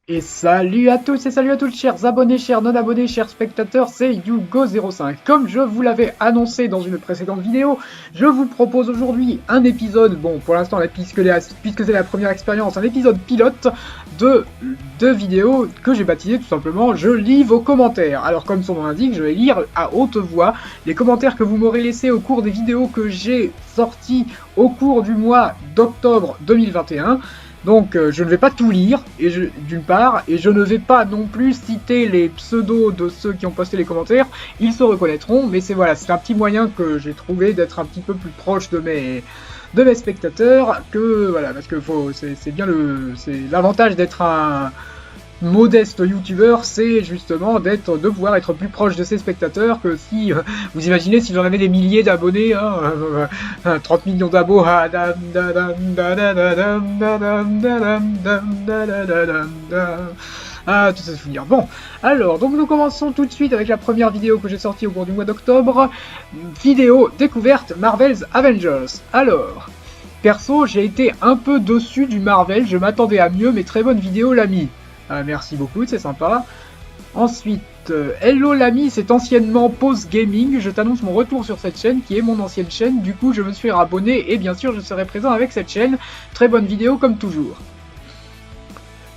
Et salut à tous et salut à toutes, chers abonnés, chers non-abonnés, chers spectateurs, c'est Yugo05. Comme je vous l'avais annoncé dans une précédente vidéo, je vous propose aujourd'hui un épisode, bon pour l'instant puisque c'est la première expérience, un épisode pilote de vidéos que j'ai baptisé tout simplement Je lis vos commentaires. Alors comme son nom l'indique, je vais lire à haute voix les commentaires que vous m'aurez laissés au cours des vidéos que j'ai sorties au cours du mois d'octobre 2021. Donc je ne vais pas tout lire, d'une part, et je ne vais pas non plus citer les pseudos de ceux qui ont posté les commentaires, ils se reconnaîtront, mais c'est un petit moyen que j'ai trouvé d'être un petit peu plus proche de mes spectateurs, que voilà, parce que c'est l'avantage d'être un modeste youtubeur, c'est justement de pouvoir être plus proche de ses spectateurs que si, vous imaginez si j'en avais des milliers d'abonnés, 30 millions d'abos, tous ces souvenirs. Bon, alors, donc nous commençons tout de suite avec la première vidéo que j'ai sortie au cours du mois d'octobre, vidéo découverte Marvel's Avengers. Alors, perso, j'ai été un peu dessus du Marvel, je m'attendais à mieux, mais très bonne vidéo l'ami. Merci beaucoup, c'est sympa. Ensuite, hello l'ami, c'est anciennement Pause Gaming. Je t'annonce mon retour sur cette chaîne qui est mon ancienne chaîne. Du coup, je me suis abonné et bien sûr, je serai présent avec cette chaîne. Très bonne vidéo comme toujours.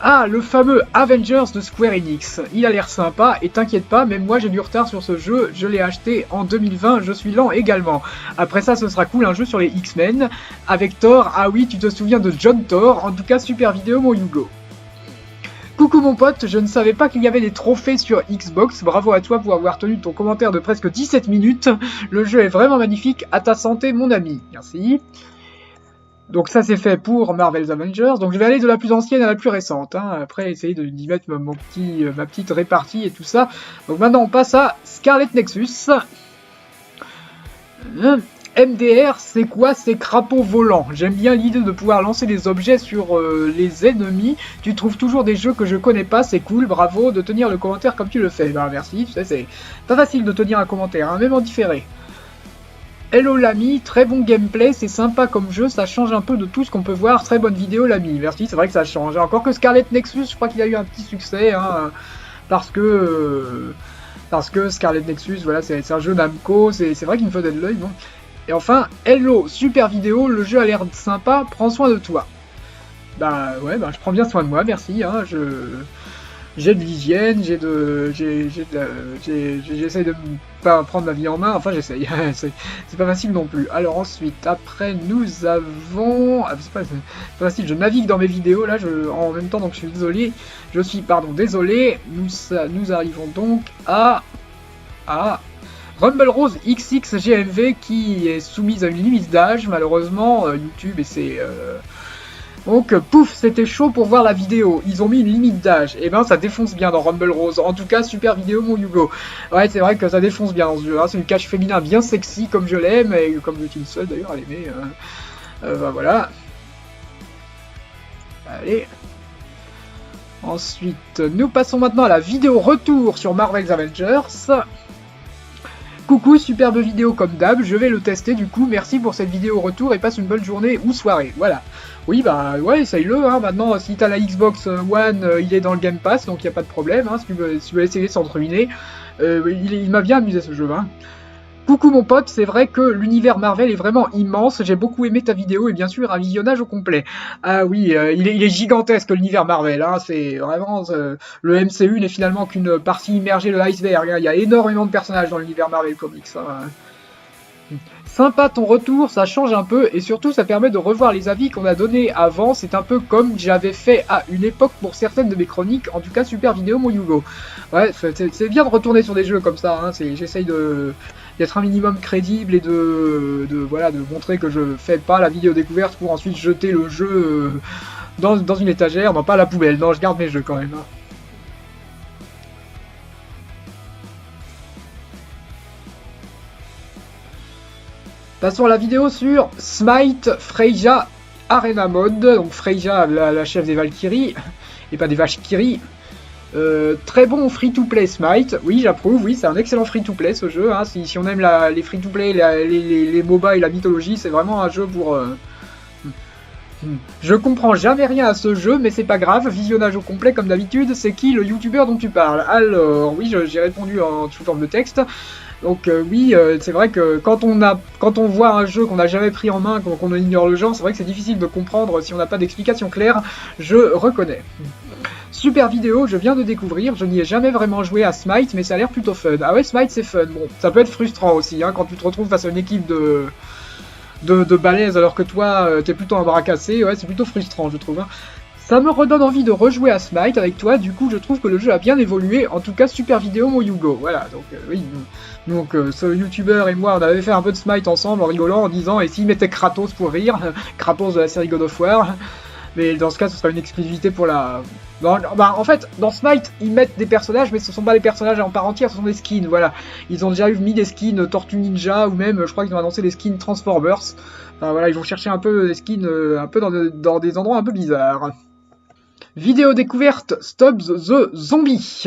Ah, le fameux Avengers de Square Enix. Il a l'air sympa et t'inquiète pas, même moi j'ai du retard sur ce jeu. Je l'ai acheté en 2020, je suis lent également. Après ça, ce sera cool, un jeu sur les X-Men. Avec Thor, ah oui, tu te souviens de John Thor. En tout cas, super vidéo mon Hugo. Coucou mon pote, je ne savais pas qu'il y avait des trophées sur Xbox, bravo à toi pour avoir tenu ton commentaire de presque 17 minutes, le jeu est vraiment magnifique, à ta santé mon ami, merci. Donc ça c'est fait pour Marvel's Avengers, donc je vais aller de la plus ancienne à la plus récente, après essayer d'y mettre ma petite répartie et tout ça. Donc maintenant on passe à Scarlet Nexus. MDR, c'est quoi? C'est crapaud volant. J'aime bien l'idée de pouvoir lancer des objets sur les ennemis. Tu trouves toujours des jeux que je connais pas, c'est cool, bravo de tenir le commentaire comme tu le fais. Ben merci, tu sais, c'est pas facile de tenir un commentaire, même en différé. Hello l'ami, très bon gameplay, c'est sympa comme jeu, ça change un peu de tout ce qu'on peut voir, très bonne vidéo l'ami. Merci, c'est vrai que ça change. Encore que Scarlet Nexus, je crois qu'il a eu un petit succès, parce que Scarlet Nexus, voilà, c'est un jeu Namco, c'est vrai qu'il me faisait de l'œil, bon. Et enfin, hello, super vidéo, le jeu a l'air sympa, prends soin de toi. Bah ouais, je prends bien soin de moi, merci, j'ai de l'hygiène, j'essaye de pas prendre ma vie en main, enfin j'essaye, c'est pas facile non plus. Alors ensuite, après nous avons, c'est pas facile, je navigue dans mes vidéos là, en même temps donc je suis désolé, désolé, nous arrivons donc à Rumble Rose XXGMV qui est soumise à une limite d'âge, malheureusement, YouTube et c'est... Donc, pouf, c'était chaud pour voir la vidéo. Ils ont mis une limite d'âge. Et ben, ça défonce bien dans Rumble Rose. En tout cas, super vidéo, mon Hugo. Ouais, c'est vrai que ça défonce bien dans ce jeu. C'est une cache féminin bien sexy, comme je l'aime, et comme je suis le seul d'ailleurs à l'aimer. Voilà. Allez. Ensuite, nous passons maintenant à la vidéo retour sur Marvel's Avengers. Coucou, superbe vidéo comme d'hab, je vais le tester du coup, merci pour cette vidéo retour et passe une bonne journée ou soirée, voilà. Oui bah ouais, essaye-le, maintenant si t'as la Xbox One, il est dans le Game Pass, donc il n'y a pas de problème, si tu veux essayer sans te ruiner, il m'a bien amusé ce jeu, Coucou mon pote, c'est vrai que l'univers Marvel est vraiment immense, j'ai beaucoup aimé ta vidéo et bien sûr un visionnage au complet. Ah oui, il est gigantesque l'univers Marvel, c'est vraiment... le MCU n'est finalement qu'une partie immergée de l'iceberg, il y a énormément de personnages dans l'univers Marvel Comics. Sympa ton retour, ça change un peu et surtout ça permet de revoir les avis qu'on a donnés avant, c'est un peu comme j'avais fait à une époque pour certaines de mes chroniques, en tout cas super vidéo mon Hugo. Ouais, c'est bien de retourner sur des jeux comme ça, j'essaye d'être un minimum crédible et de montrer que je fais pas la vidéo découverte pour ensuite jeter le jeu dans une étagère, non pas à la poubelle, non je garde mes jeux quand même. Passons à la vidéo sur Smite Freyja Arena Mode, donc Freyja la chef des Valkyries, et pas des Valkyries. Très bon free-to-play Smite, oui j'approuve, oui c'est un excellent free-to-play ce jeu, si on aime les free-to-play, les MOBA et la mythologie, c'est vraiment un jeu Je comprends jamais rien à ce jeu, mais c'est pas grave, visionnage au complet comme d'habitude, c'est qui le youtubeur dont tu parles? Alors, oui, j'ai répondu en sous forme de texte. Donc oui, c'est vrai que quand on voit un jeu qu'on n'a jamais pris en main, qu'on ignore le genre, c'est vrai que c'est difficile de comprendre si on n'a pas d'explication claire, je reconnais. Super vidéo, je viens de découvrir, je n'y ai jamais vraiment joué à Smite, mais ça a l'air plutôt fun. Ah ouais, Smite c'est fun, bon, ça peut être frustrant aussi, hein, quand tu te retrouves face à une équipe de balèzes alors que toi, t'es plutôt un bras cassé, ouais, c'est plutôt frustrant, je trouve. Hein. Ça me redonne envie de rejouer à Smite avec toi, du coup je trouve que le jeu a bien évolué, en tout cas super vidéo mon Yugo, voilà, donc oui, donc ce youtubeur et moi on avait fait un peu de Smite ensemble en rigolant, en disant et s'il mettait Kratos pour rire, Kratos de la série God of War, mais dans ce cas ce sera une exclusivité pour la... Bah, en fait, dans Smite, ils mettent des personnages, mais ce sont pas des personnages en part entière, ce sont des skins, voilà. Ils ont déjà mis des skins Tortue Ninja, ou même, je crois qu'ils ont annoncé des skins Transformers. Enfin voilà, ils vont chercher un peu des skins, un peu dans des endroits un peu bizarres. Vidéo découverte, Stop the Zombie.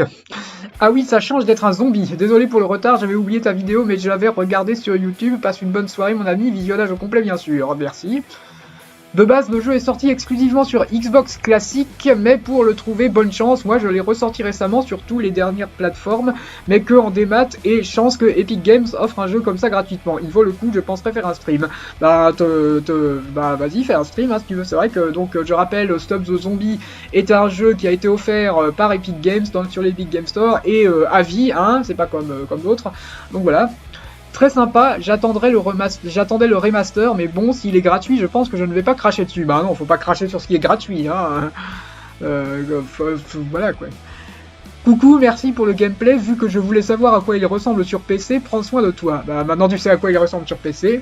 Ah oui, ça change d'être un zombie. Désolé pour le retard, j'avais oublié ta vidéo, mais je l'avais regardé sur YouTube. Passe une bonne soirée, mon ami. Visionnage au complet, bien sûr. Merci. De base, le jeu est sorti exclusivement sur Xbox classique, mais pour le trouver, bonne chance, moi je l'ai ressorti récemment sur toutes les dernières plateformes, mais que en démat, et chance que Epic Games offre un jeu comme ça gratuitement. Il vaut le coup, je penserais faire un stream. Bah vas-y, fais un stream hein, si tu veux. C'est vrai que, donc je rappelle, Stop the Zombie est un jeu qui a été offert par Epic Games sur l'Epic Game Store, et à vie, hein, c'est pas comme d'autres. Donc voilà. Très sympa, j'attendais le remaster, mais bon, s'il est gratuit, je pense que je ne vais pas cracher dessus. Bah non, faut pas cracher sur ce qui est gratuit, hein. Voilà quoi. Coucou, merci pour le gameplay, vu que je voulais savoir à quoi il ressemble sur PC, prends soin de toi. Bah maintenant tu sais à quoi il ressemble sur PC.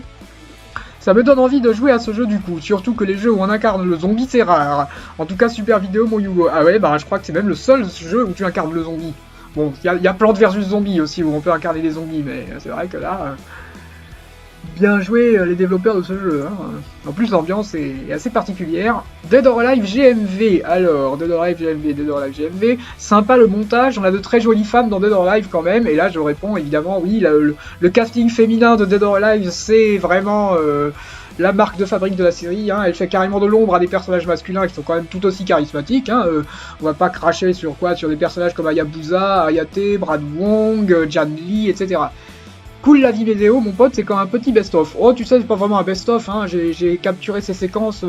Ça me donne envie de jouer à ce jeu du coup, surtout que les jeux où on incarne le zombie c'est rare. En tout cas, super vidéo mon Yugo. Ah ouais, bah je crois que c'est même le seul jeu où tu incarnes le zombie. Bon, il y a Plante vs Zombies aussi, où on peut incarner des zombies, mais c'est vrai que là, bien joué les développeurs de ce jeu. Hein. En plus, l'ambiance est assez particulière. Dead or Alive GMV, alors, Dead or Alive GMV, sympa le montage, on a de très jolies femmes dans Dead or Alive quand même, et là je réponds évidemment, oui, le casting féminin de Dead or Alive, c'est vraiment... la marque de fabrique de la série, hein, elle fait carrément de l'ombre à des personnages masculins qui sont quand même tout aussi charismatiques. Hein, on va pas cracher sur des personnages comme Hayabusa, Hayate, Brad Wong, Jan Lee, etc. Cool la vie vidéo, mon pote, c'est comme un petit best-of. Oh, tu sais, c'est pas vraiment un best-of, hein, j'ai capturé ces séquences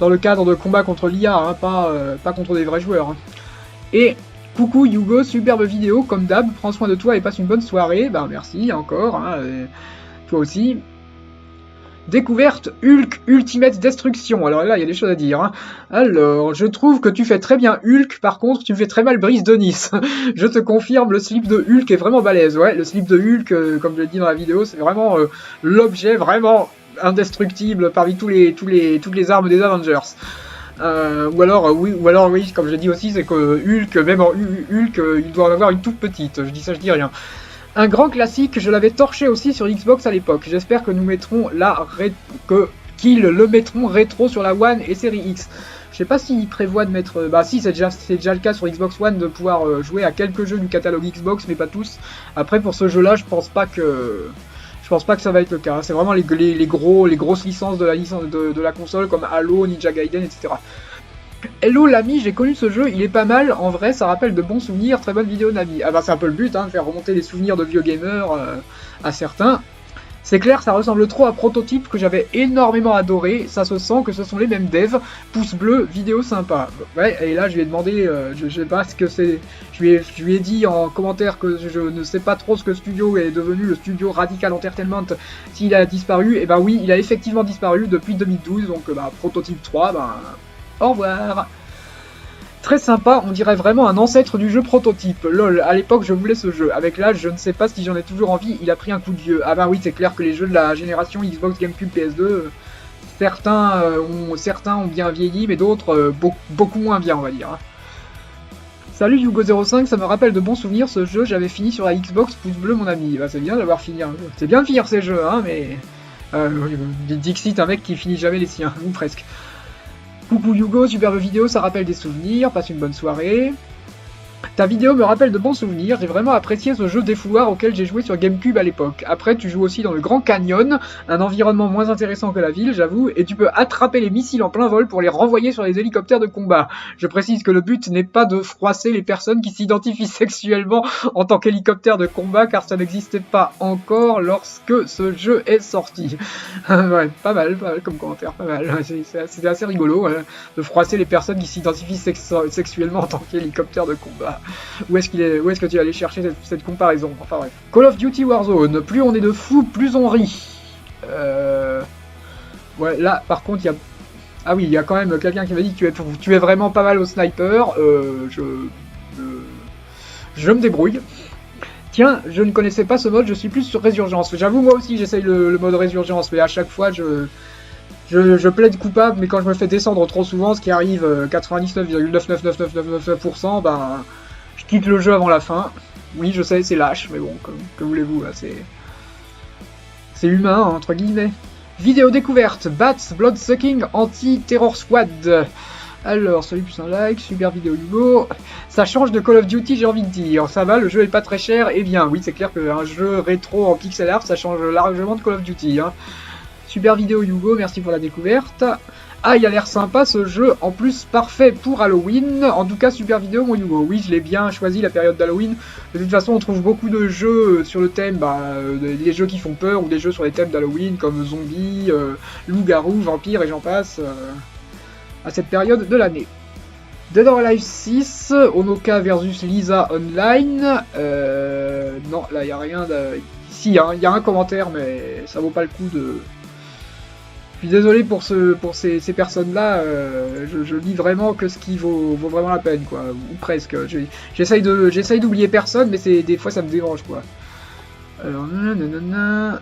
dans le cadre de combats contre l'IA, hein, pas contre des vrais joueurs. Hein. Et coucou Yugo, superbe vidéo, comme d'hab, prends soin de toi et passe une bonne soirée. Ben merci encore, hein, toi aussi. Découverte Hulk Ultimate Destruction. Alors là, il y a des choses à dire. Hein. Alors, je trouve que tu fais très bien Hulk, par contre, tu fais très mal Brise de Nice. Je te confirme, le slip de Hulk est vraiment balèze. Ouais, le slip de Hulk, comme je l'ai dit dans la vidéo, c'est vraiment l'objet vraiment indestructible parmi toutes les armes des Avengers. Ou alors oui, comme je l'ai dit aussi, c'est que Hulk, même en Hulk, il doit en avoir une toute petite. Je dis ça, je dis rien. Un grand classique, je l'avais torché aussi sur Xbox à l'époque. J'espère que nous mettrons qu'ils le mettront rétro sur la One et Série X. Je sais pas s'ils prévoient de mettre... Bah si, c'est déjà le cas sur Xbox One de pouvoir jouer à quelques jeux du catalogue Xbox, mais pas tous. Après, pour ce jeu-là, je pense pas que ça va être le cas. C'est vraiment les grosses licences de la console, comme Halo, Ninja Gaiden, etc. Hello l'ami, j'ai connu ce jeu, il est pas mal, en vrai ça rappelle de bons souvenirs, très bonne vidéo Navi. Ah bah c'est un peu le but, hein, de faire remonter les souvenirs de vieux gamers à certains. C'est clair, ça ressemble trop à Prototype que j'avais énormément adoré, ça se sent que ce sont les mêmes devs, pouce bleu, vidéo sympa. Ouais, et là je lui ai demandé, je sais pas ce que c'est, je lui ai dit en commentaire que je ne sais pas trop ce que studio est devenu, le studio Radical Entertainment, s'il a disparu, et ben oui, il a effectivement disparu depuis 2012, donc Prototype 3, au revoir. Très sympa, on dirait vraiment un ancêtre du jeu Prototype. Lol, à l'époque je voulais ce jeu. Avec l'âge, je ne sais pas si j'en ai toujours envie, il a pris un coup de vieux. Ah bah oui, c'est clair que les jeux de la génération Xbox, GameCube, PS2, certains ont bien vieilli, mais d'autres beaucoup moins bien, on va dire. Salut Yugo05, ça me rappelle de bons souvenirs, ce jeu, j'avais fini sur la Xbox, pouce bleu mon ami. Bah c'est bien d'avoir fini un jeu. C'est bien de finir ces jeux, hein, mais... Dixit, un mec qui finit jamais les siens, ou presque. Coucou Yugo, superbe vidéo, ça rappelle des souvenirs, passe une bonne soirée. Ta vidéo me rappelle de bons souvenirs, j'ai vraiment apprécié ce jeu défouloir auquel j'ai joué sur GameCube à l'époque. Après, tu joues aussi dans le Grand Canyon, un environnement moins intéressant que la ville, j'avoue, et tu peux attraper les missiles en plein vol pour les renvoyer sur les hélicoptères de combat. Je précise que le but n'est pas de froisser les personnes qui s'identifient sexuellement en tant qu'hélicoptère de combat, car ça n'existait pas encore lorsque ce jeu est sorti. Ouais, pas mal comme commentaire, pas mal. C'était assez rigolo de froisser les personnes qui s'identifient sexuellement en tant qu'hélicoptère de combat. Où est-ce que tu es allé chercher cette comparaison? Enfin bref. Call of Duty Warzone, plus on est de fous, plus on rit. Ouais, là, par contre, il y a... Ah oui, il y a quand même quelqu'un qui m'a dit que tu es vraiment pas mal au sniper. Je me débrouille. Tiens, je ne connaissais pas ce mode, je suis plus sur Résurgence. J'avoue, moi aussi, j'essaye le mode Résurgence, mais à chaque fois, je plaide coupable, mais quand je me fais descendre trop souvent, ce qui arrive 99,99999%, ben, je quitte le jeu avant la fin. Oui, je sais, c'est lâche, mais bon, que voulez-vous, c'est humain, entre guillemets. Vidéo découverte, Bats, Bloodsucking, Anti-Terror Squad. Alors, salut plus un like, super vidéo Hugo. Ça change de Call of Duty, j'ai envie de dire. Ça va, le jeu est pas très cher, et bien, oui, c'est clair qu'un jeu rétro en pixel art, ça change largement de Call of Duty. Hein. Super vidéo Hugo, merci pour la découverte. Ah, il a l'air sympa ce jeu, en plus parfait pour Halloween. En tout cas, super vidéo mon Hugo. Oui, je l'ai bien choisi la période d'Halloween. De toute façon, on trouve beaucoup de jeux sur le thème, des jeux qui font peur ou des jeux sur les thèmes d'Halloween comme zombies, loups-garous, vampires et j'en passe à cette période de l'année. Dead or Alive 6, Onoka versus Lisa Online. Non, là, il n'y a rien de... Si, il y a un commentaire, mais ça vaut pas le coup de... Je suis désolé pour ces personnes-là, je lis vraiment que ce qui vaut vraiment la peine, quoi, ou presque. J'essaye d'oublier personne, mais des fois ça me dérange, quoi. Alors,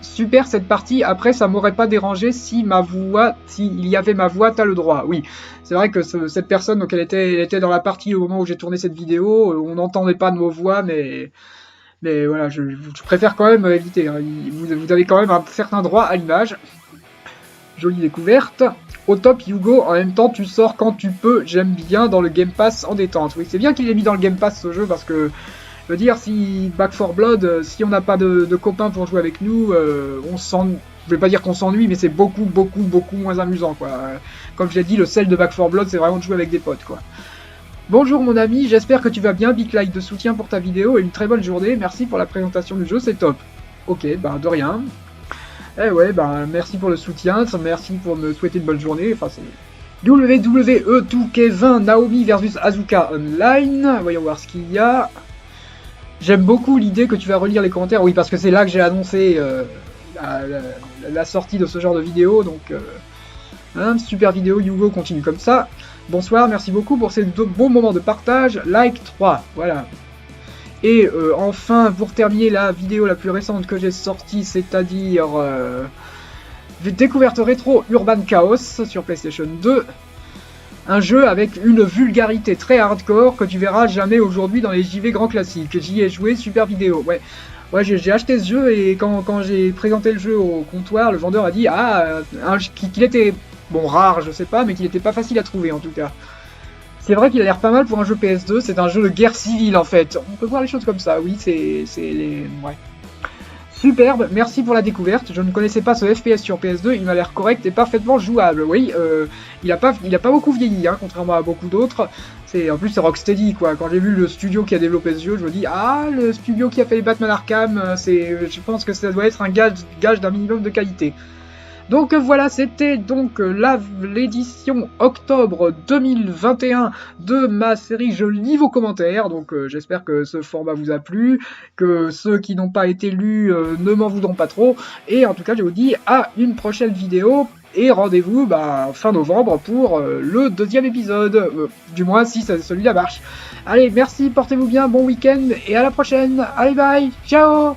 super cette partie, après ça m'aurait pas dérangé s'il y avait ma voix, t'as le droit. Oui, c'est vrai que cette personne, donc elle était dans la partie au moment où j'ai tourné cette vidéo, on n'entendait pas nos voix, mais voilà, je préfère quand même éviter. Hein. Vous avez quand même un certain droit à l'image. Jolie découverte. Au top Hugo, en même temps tu sors quand tu peux, j'aime bien dans le Game Pass en détente. Oui, c'est bien qu'il ait mis dans le Game Pass ce jeu parce que, je veux dire, si Back 4 Blood, si on n'a pas de copains pour jouer avec nous, on s'ennuie. Je vais pas dire qu'on s'ennuie, mais c'est beaucoup moins amusant, quoi. Comme je l'ai dit, le sel de Back 4 Blood, c'est vraiment de jouer avec des potes, quoi. Bonjour mon ami, j'espère que tu vas bien, big like de soutien pour ta vidéo et une très bonne journée, merci pour la présentation du jeu, c'est top. Ok, bah de rien. Eh ouais, bah merci pour le soutien, merci pour me souhaiter une bonne journée, enfin c'est... WWE 2K20 Naomi versus Asuka Online, voyons voir ce qu'il y a. J'aime beaucoup l'idée que tu vas relire les commentaires, oui parce que c'est là que j'ai annoncé la sortie de ce genre de vidéo, donc... super vidéo, Hugo continue comme ça. Bonsoir, merci beaucoup pour ces deux bons moments de partage, like 3, voilà. Et enfin, pour terminer la vidéo la plus récente que j'ai sortie, c'est-à-dire découverte rétro Urban Chaos sur PlayStation 2. Un jeu avec une vulgarité très hardcore que tu verras jamais aujourd'hui dans les JV grands classiques. J'y ai joué, super vidéo, ouais. Ouais, j'ai acheté ce jeu et quand j'ai présenté le jeu au comptoir, le vendeur a dit qu'il était, bon, rare, je sais pas, mais qu'il était pas facile à trouver en tout cas. C'est vrai qu'il a l'air pas mal pour un jeu PS2, c'est un jeu de guerre civile en fait. On peut voir les choses comme ça, oui, ouais. Superbe, merci pour la découverte. Je ne connaissais pas ce FPS sur PS2, il m'a l'air correct et parfaitement jouable. Oui, il a pas beaucoup vieilli, hein, contrairement à beaucoup d'autres. En plus c'est Rocksteady quoi. Quand j'ai vu le studio qui a développé ce jeu, je me dis le studio qui a fait les Batman Arkham, je pense que ça doit être un gage d'un minimum de qualité. Donc voilà, c'était donc l'édition octobre 2021 de ma série Je lis vos commentaires, donc j'espère que ce format vous a plu, que ceux qui n'ont pas été lus ne m'en voudront pas trop, et en tout cas je vous dis à une prochaine vidéo, et rendez-vous fin novembre pour le deuxième épisode, du moins si celui-là marche. Allez, merci, portez-vous bien, bon week-end, et à la prochaine, allez bye, ciao.